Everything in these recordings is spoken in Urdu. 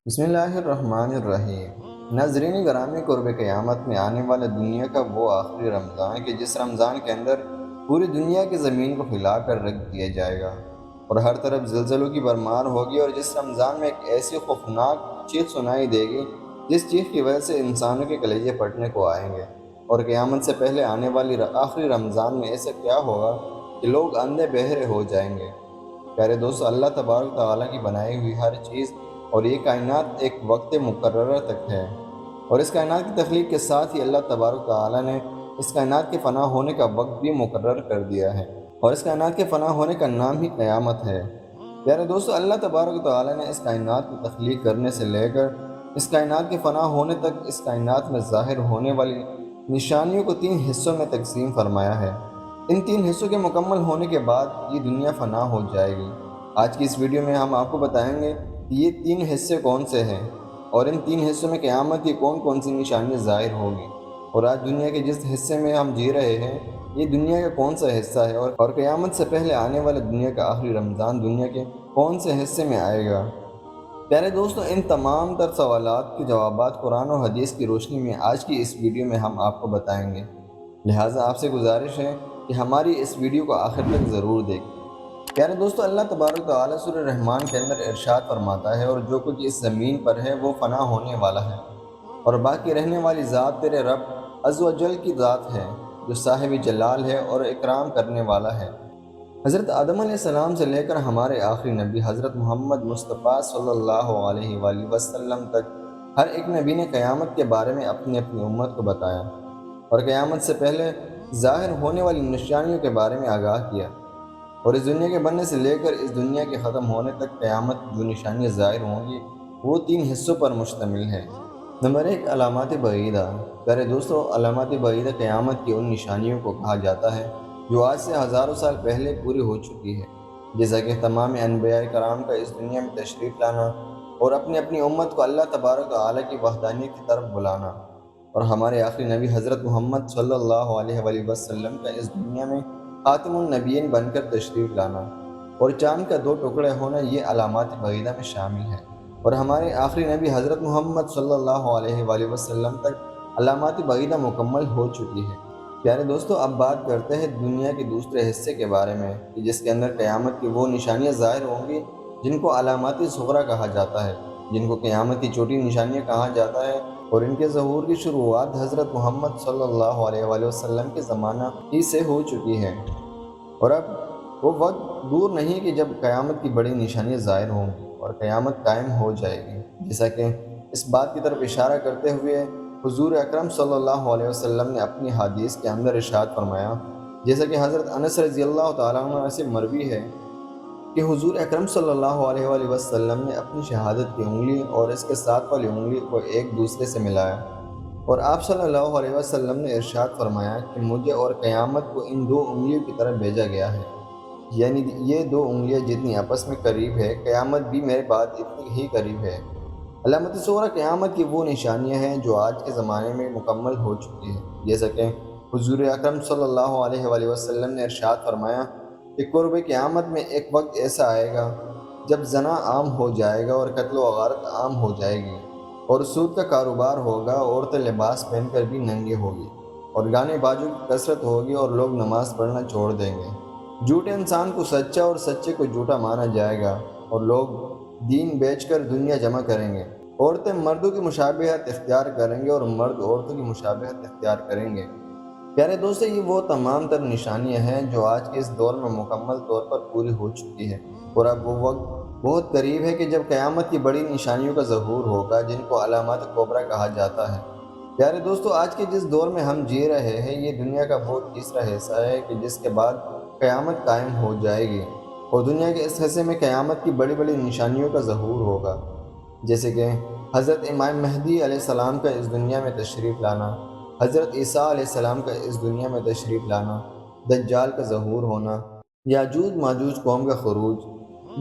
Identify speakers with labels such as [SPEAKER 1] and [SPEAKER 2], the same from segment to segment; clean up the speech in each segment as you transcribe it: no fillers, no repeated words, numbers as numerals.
[SPEAKER 1] بسم اللہ الرحمن الرحیم۔ ناظرین گرامی، قرب قیامت میں آنے والا دنیا کا وہ آخری رمضان ہے کہ جس رمضان کے اندر پوری دنیا کی زمین کو ہلا کر رکھ دیا جائے گا اور ہر طرف زلزلوں کی بھرمار ہوگی، اور جس رمضان میں ایک ایسی خوفناک چیخ سنائی دے گی جس چیخ کی وجہ سے انسانوں کے کلیجے پھٹنے کو آئیں گے۔ اور قیامت سے پہلے آنے والی آخری رمضان میں ایسا کیا ہوگا کہ لوگ اندھے بہرے ہو جائیں گے۔ پیارے دوستو، اللہ تبارک تعالیٰ کی بنائی ہوئی ہر چیز اور یہ کائنات ایک وقت مقررہ تک ہے، اور اس کائنات کی تخلیق کے ساتھ ہی اللہ تبارک تعالیٰ نے اس کائنات کے فنا ہونے کا وقت بھی مقرر کر دیا ہے، اور اس کائنات کے فنا ہونے کا نام ہی قیامت ہے۔ پیارے دوستو، اللہ تبارک تعالیٰ نے اس کائنات کی تخلیق کرنے سے لے کر اس کائنات کے فنا ہونے تک اس کائنات میں ظاہر ہونے والی نشانیوں کو 3 حصوں میں تقسیم فرمایا ہے۔ ان 3 حصوں کے مکمل ہونے کے بعد یہ دنیا فنا ہو جائے گی۔ آج کی اس ویڈیو میں ہم آپ کو بتائیں گے کہ یہ 3 حصے کون سے ہیں، اور ان 3 حصوں میں قیامت کی کون کون سی نشانیاں ظاہر ہوگی، اور آج دنیا کے جس حصے میں ہم جی رہے ہیں یہ دنیا کا کون سا حصہ ہے، اور قیامت سے پہلے آنے والے دنیا کا آخری رمضان دنیا کے کون سے حصے میں آئے گا۔ پیارے دوستو، ان تمام تر سوالات کے جوابات قرآن و حدیث کی روشنی میں آج کی اس ویڈیو میں ہم آپ کو بتائیں گے، لہٰذا آپ سے گزارش ہے کہ ہماری اس ویڈیو کو آخر تک ضرور دیکھیں۔ پیارے دوستو، اللہ تبارک تعالیٰ سورہ رحمان کے اندر ارشاد فرماتا ہے، اور جو کچھ اس زمین پر ہے وہ فنا ہونے والا ہے، اور باقی رہنے والی ذات تیرے رب عز و جل کی ذات ہے، جو صاحب جلال ہے اور اکرام کرنے والا ہے۔ حضرت آدم علیہ السلام سے لے کر ہمارے آخری نبی حضرت محمد مصطفیٰ صلی اللہ علیہ وآلہ وسلم تک ہر ایک نبی نے قیامت کے بارے میں اپنی اپنی امت کو بتایا، اور قیامت سے پہلے ظاہر ہونے والی نشانیوں کے بارے میں آگاہ کیا، اور اس دنیا کے بننے سے لے کر اس دنیا کے ختم ہونے تک قیامت کی جو نشانیاں ظاہر ہوں گی وہ 3 حصوں پر مشتمل ہے۔ نمبر 1، علامات بعیدہ۔ پیارے دوستو، علامات بعیدہ قیامت کی ان نشانیوں کو کہا جاتا ہے جو آج سے ہزاروں سال پہلے پوری ہو چکی ہے، جیسا کہ تمام انبیاء کرام کا اس دنیا میں تشریف لانا اور اپنی اپنی امت کو اللہ تبارک تعالیٰ کی وحدانیت کی طرف بلانا، اور ہمارے آخری نبی حضرت محمد صلی اللہ علیہ وآلہ وسلم کا اس دنیا میں خاتم النبیین بن کر تشریف لانا اور چاند کا 2 ٹکڑے ہونا، یہ علامات بعیدہ میں شامل ہے، اور ہمارے آخری نبی حضرت محمد صلی اللہ علیہ وآلہ وسلم تک علامات بعیدہ مکمل ہو چکی ہے۔ پیارے دوستو، اب بات کرتے ہیں دنیا کے دوسرے حصے کے بارے میں کہ جس کے اندر قیامت کی وہ نشانیاں ظاہر ہوں گی جن کو علامات صغریٰ کہا جاتا ہے، جن کو قیامت کی چھوٹی نشانیاں کہا جاتا ہے، اور ان کے ظہور کی شروعات حضرت محمد صلی اللہ علیہ وآلہ وسلم کے زمانہ ہی سے ہو چکی ہے، اور اب وہ وقت دور نہیں کہ جب قیامت کی بڑی نشانیاں ظاہر ہوں گی اور قیامت قائم ہو جائے گی، جیسا کہ اس بات کی طرف اشارہ کرتے ہوئے حضور اکرم صلی اللہ علیہ وسلم نے اپنی حدیث کے اندر ارشاد فرمایا، جیسا کہ حضرت انس رضی اللہ تعالیٰ عنہ سے مروی ہے کہ حضور اکرم صلی اللہ علیہ وآلہ وسلم نے اپنی شہادت کی انگلی اور اس کے ساتھ والی انگلی کو ایک دوسرے سے ملایا، اور آپ صلی اللہ علیہ وسلم نے ارشاد فرمایا کہ مجھے اور قیامت کو ان 2 انگلیوں کی طرف بھیجا گیا ہے، یعنی یہ 2 انگلیاں جتنی آپس میں قریب ہے، قیامت بھی میرے بعد اتنی ہی قریب ہے۔ علامت صغریٰ قیامت کی وہ نشانیاں ہیں جو آج کے زمانے میں مکمل ہو چکی ہیں، جیسا کہ حضور اکرم صلی اللہ علیہ وآلہ وسلم نے ارشاد فرمایا کہ قرب قیامت میں ایک وقت ایسا آئے گا جب زنا عام ہو جائے گا اور قتل و غارت عام ہو جائے گی، اور سود کا کاروبار ہوگا، عورتیں لباس پہن کر بھی ننگے ہوگی، اور گانے بازوں کی کثرت ہوگی اور لوگ نماز پڑھنا چھوڑ دیں گے، جھوٹے انسان کو سچا اور سچے کو جھوٹا مانا جائے گا، اور لوگ دین بیچ کر دنیا جمع کریں گے، عورتیں مردوں کی مشابہت اختیار کریں گے اور مرد عورتوں کی مشابہت اختیار کریں گے۔ پیارے دوستو، یہ وہ تمام تر نشانیاں ہیں جو آج کے اس دور میں مکمل طور پر پوری ہو چکی ہے، اور اب وہ وقت بہت قریب ہے کہ جب قیامت کی بڑی نشانیوں کا ظہور ہوگا جن کو علامات کبریٰ کہا جاتا ہے۔ پیارے دوستو، آج کے جس دور میں ہم جی رہے ہیں یہ دنیا کا بہت تیسرا حصہ ہے کہ جس کے بعد قیامت قائم ہو جائے گی، اور دنیا کے اس حصے میں قیامت کی بڑی بڑی نشانیوں کا ظہور ہوگا، جیسے کہ حضرت امام مہدی علیہ السلام کا اس دنیا میں تشریف لانا، حضرت عیسیٰ علیہ السلام کا اس دنیا میں تشریف لانا، دجال کا ظہور ہونا، یاجوج ماجوج قوم کا خروج،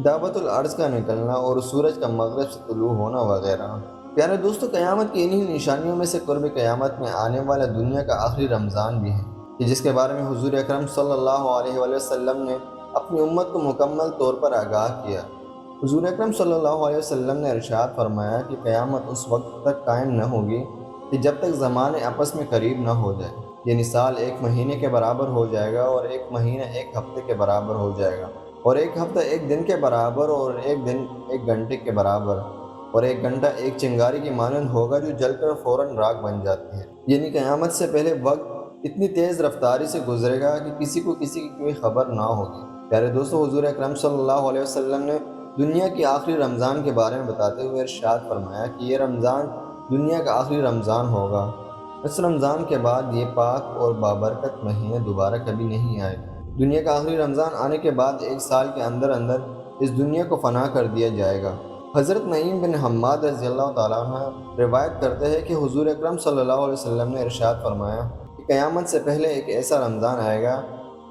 [SPEAKER 1] دعوت الارض کا نکلنا اور سورج کا مغرب سے طلوع ہونا وغیرہ۔ پیارے دوستو، قیامت کی انہی نشانیوں میں سے قرب قیامت میں آنے والا دنیا کا آخری رمضان بھی ہے کہ جس کے بارے میں حضور اکرم صلی اللہ علیہ وآلہ وسلم نے اپنی امت کو مکمل طور پر آگاہ کیا، حضور اکرم صلی اللہ علیہ وسلم نے ارشاد فرمایا کہ قیامت اس وقت تک قائم نہ ہوگی کہ جب تک زمانے آپس میں قریب نہ ہو جائے، یعنی سال ایک مہینے کے برابر ہو جائے گا، اور ایک مہینہ ایک ہفتے کے برابر ہو جائے گا، اور ایک ہفتہ ایک دن کے برابر، اور ایک دن ایک گھنٹے کے برابر، اور ایک گھنٹہ ایک چنگاری کی مانند ہوگا جو جل کر فوراً راکھ بن جاتی ہے۔ یعنی قیامت سے پہلے وقت اتنی تیز رفتاری سے گزرے گا کہ کسی کو کسی کی کوئی خبر نہ ہوگی۔ پیارے دوستو، حضور اکرم صلی اللہ علیہ وسلم نے دنیا کی آخری رمضان کے بارے میں بتاتے ہوئے ارشاد فرمایا کہ یہ رمضان دنیا کا آخری رمضان ہوگا۔ اس رمضان کے بعد یہ پاک اور بابرکت مہینہ دوبارہ کبھی نہیں آئے گا۔ دنیا کا آخری رمضان آنے کے بعد ایک سال کے اندر اندر اس دنیا کو فنا کر دیا جائے گا۔ حضرت نعیم بن حماد رضی اللہ تعالیٰ عنہ روایت کرتے ہیں کہ حضور اکرم صلی اللہ علیہ وسلم نے ارشاد فرمایا کہ قیامت سے پہلے ایک ایسا رمضان آئے گا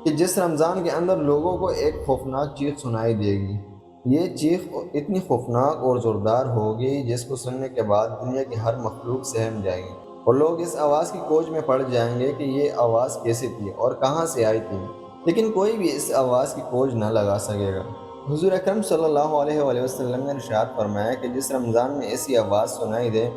[SPEAKER 1] کہ جس رمضان کے اندر لوگوں کو ایک خوفناک چیخ سنائی دے گی۔ یہ چیخ اتنی خوفناک اور زوردار ہوگی جس کو سننے کے بعد دنیا کی ہر مخلوق سہم جائے گی، اور لوگ اس آواز کی کھوج میں پڑ جائیں گے کہ یہ آواز کیسی تھی اور کہاں سے آئی تھی، لیکن کوئی بھی اس آواز کی کھوج نہ لگا سکے گا۔ حضور اکرم صلی اللہ علیہ وآلہ وسلم نے ارشاد فرمایا کہ جس رمضان میں ایسی آواز سنائی دے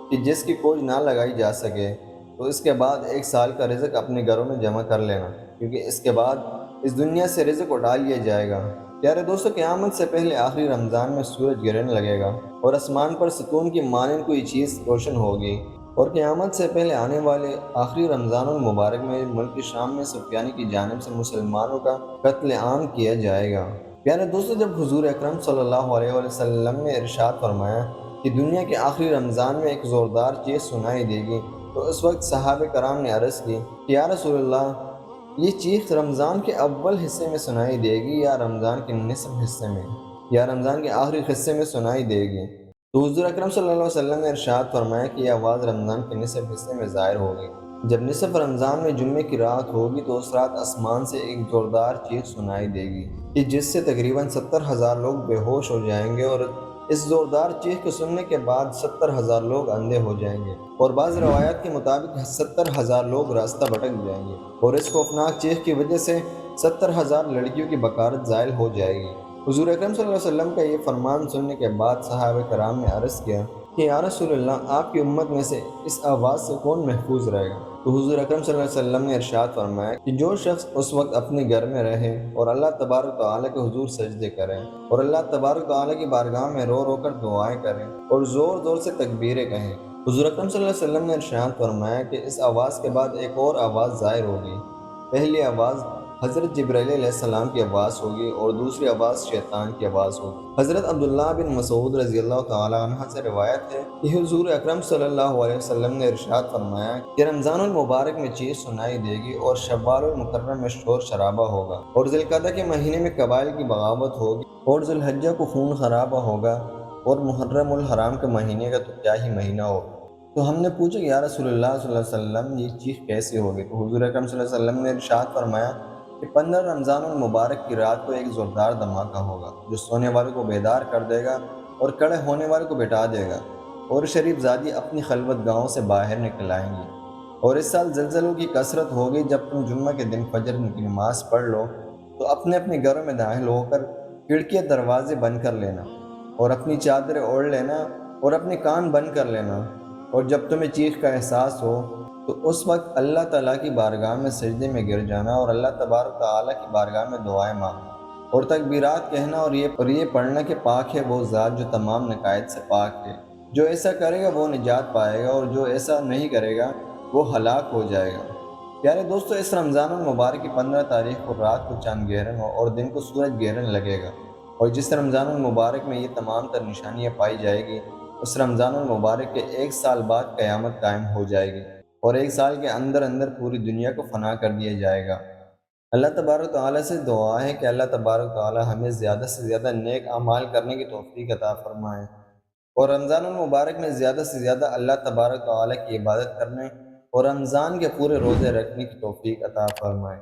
[SPEAKER 1] کہ جس کی کھوج نہ لگائی جا سکے، تو اس کے بعد ایک سال کا رزق اپنے گھروں میں جمع کر لینا، کیونکہ اس کے بعد اس دنیا سے رزق اٹھا لیا جائے گا۔ پیارے دوستو، قیامت سے پہلے آخری رمضان میں سورج گرنے لگے گا اور آسمان پر ستون کی مانند کوئی چیز روشن ہوگی، اور قیامت سے پہلے آنے والے آخری رمضان المبارک میں ملک شام میں سفیانی کی جانب سے مسلمانوں کا قتل عام کیا جائے گا۔ پیارے دوستو، جب حضور اکرم صلی اللہ علیہ وسلم نے ارشاد فرمایا کہ دنیا کے آخری رمضان میں ایک زوردار چیز سنائی دے گی، تو اس وقت صحابہ کرام نے عرض کی کہ یا رسول اللہ، یہ چیخ رمضان کے اول حصے میں سنائی دے گی یا رمضان کے نصف حصے میں، یا رمضان کے آخری حصے میں سنائی دے گی؟ تو حضور اکرم صلی اللہ علیہ وسلم نے ارشاد فرمایا کہ یہ آواز رمضان کے نصف حصے میں ظاہر ہوگی۔ جب نصف رمضان میں جمعے کی رات ہوگی تو اس رات آسمان سے ایک زوردار چیخ سنائی دے گی کہ جس سے تقریباً 70,000 لوگ بے ہوش ہو جائیں گے، اور اس زوردار چیخ کو سننے کے بعد 70,000 لوگ اندھے ہو جائیں گے، اور بعض روایات کے مطابق 70,000 لوگ راستہ بھٹک جائیں گے، اور اس خوفناک چیخ کی وجہ سے 70,000 لڑکیوں کی بکارت زائل ہو جائے گی۔ حضور اکرم صلی اللہ علیہ وسلم کا یہ فرمان سننے کے بعد صحابہ کرام نے عرض کیا کہ یا رسول اللہ، آپ کی امت میں سے اس آواز سے کون محفوظ رہے گا؟ تو حضور اکرم صلی اللہ علیہ وسلم نے ارشاد فرمایا کہ جو شخص اس وقت اپنے گھر میں رہے اور اللہ تبارک و تعالیٰ کے حضور سجدے کرے، اور اللہ تبارک و تعالیٰ کی بارگاہ میں رو رو کر دعائیں کریں اور زور زور سے تکبیریں کہیں۔ حضور اکرم صلی اللہ علیہ وسلم نے ارشاد فرمایا کہ اس آواز کے بعد ایک اور آواز ظاہر ہوگی۔ پہلی آواز حضرت جبرائیل علیہ السلام کی آواز ہوگی، اور دوسری آواز شیطان کی آواز ہوگی۔ حضرت عبداللہ بن مسعود رضی اللہ تعالیٰ عنہ سے روایت ہے کہ حضور اکرم صلی اللہ علیہ وسلم نے ارشاد فرمایا کہ رمضان المبارک میں چیخ سنائی دے گی، اور شوال المکرم میں شور شرابہ ہوگا، اور ذی القعدہ کے مہینے میں قبائل کی بغاوت ہوگی، اور ذی الحجہ کو خون خرابہ ہوگا، اور محرم الحرام کے مہینے کا تو کیا ہی مہینہ ہوگا۔ تو ہم نے پوچھا کہ یا رسول اللہ صلی اللہ علیہ وسلم، یہ چیخ کیسے ہوگی؟ تو حضور اکرم صلی اللہ علیہ وسلم نے ارشاد فرمایا کہ 15 رمضان المبارک کی رات کو ایک زوردار دھماکہ ہوگا جو سونے والوں کو بیدار کر دے گا اور کھڑے ہونے والوں کو بٹھا دے گا، اور شریف زادی اپنی خلوت گاہوں سے باہر نکل آئیں گی۔ اور اس سال زلزلوں کی کثرت ہوگی۔ جب تم جمعہ کے دن فجر کی نماز پڑھ لو تو اپنے اپنے گھروں میں داخل ہو کر کھڑکیاں دروازے بند کر لینا، اور اپنی چادریں اوڑھ لینا، اور اپنے کان بند کر لینا، اور جب تمہیں چیخ کا احساس ہو تو اس وقت اللہ تعالیٰ کی بارگاہ میں سجدے میں گر جانا، اور اللہ تبارک تعالیٰ کی بارگاہ میں دعائیں مانگنا اور تکبیرات کہنا، اور یہ پڑھنا کہ پاک ہے وہ ذات جو تمام نقائص سے پاک ہے۔ جو ایسا کرے گا وہ نجات پائے گا، اور جو ایسا نہیں کرے گا وہ ہلاک ہو جائے گا۔ پیارے دوستو، اس رمضان المبارک کی 15 تاریخ کو رات کو چاند گہرن اور دن کو سورج گہرن لگے گا، اور جس رمضان المبارک میں یہ تمام تر نشانیاں پائی جائے گی، اس رمضان المبارک کے ایک سال بعد قیامت قائم ہو جائے گی، اور ایک سال کے اندر اندر پوری دنیا کو فنا کر دیا جائے گا۔ اللہ تبارک تعالیٰ سے دعا ہے کہ اللہ تبارک تعالیٰ ہمیں زیادہ سے زیادہ نیک اعمال کرنے کی توفیق عطا فرمائے، اور رمضان المبارک میں زیادہ سے زیادہ اللہ تبارک تعالیٰ کی عبادت کرنے اور رمضان کے پورے روزے رکھنے کی توفیق عطا فرمائے۔